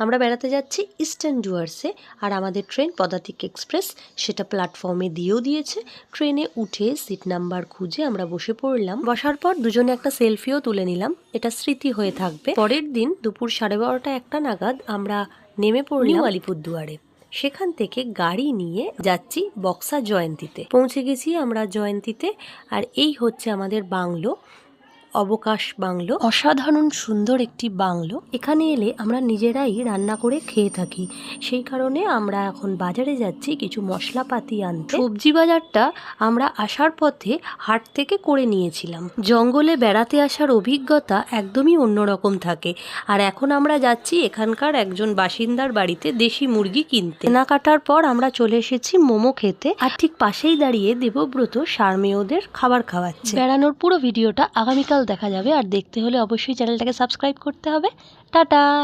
আমরা বেড়াতে যাচ্ছি ইস্টার্ন ডুয়ার্সে, আর আমাদের ট্রেন পদাতিক এক্সপ্রেস সেটা প্ল্যাটফর্মে দিয়েও দিয়েছে। ট্রেনে উঠে সিট নাম্বার খুঁজে আমরা বসে পড়লাম। বসার পর দুজনে একটা সেলফিও তুলে নিলাম, এটা স্মৃতি হয়ে থাকবে। পরের দিন দুপুর 12:30-1টা নাগাদ আমরা নেমে পড়লাম আলিপুরদুয়ারে। সেখান থেকে গাড়ি নিয়ে যাচ্ছি বক্সা জয়ন্তীতে। পৌঁছে গেছি আমরা জয়ন্তীতে, আর এই হচ্ছে আমাদের বাংলো, অবকাশ বাংলো। অসাধারণ সুন্দর একটি বাংলো। এখানে এলে আমরা নিজেরাই রান্না করে খেয়ে থাকি, সেই কারণে আমরা এখন বাজারে যাচ্ছি কিছু মশলাপাতি আনতে। সবজি বাজারটা আমরা আসার পথে হাট থেকে করে নিয়েছিলাম। জঙ্গলে বেড়াতে আসার অভিজ্ঞতা একদমই অন্যরকম থাকে। আর এখন আমরা যাচ্ছি এখানকার একজন বাসিন্দার বাড়িতে দেশি মুরগি কিনতে। কেনাকাটার পর আমরা চলে এসেছি মোমো খেতে, আর ঠিক পাশেই দাঁড়িয়ে দেবব্রত সারমেয়দের খাবার খাওয়াচ্ছে। বেড়ানোর পুরো ভিডিওটা আগামীকাল দেখা যাবে, আর দেখতে হলে অবশ্যই চ্যানেলটাকে সাবস্ক্রাইব করতে হবে। টাটা।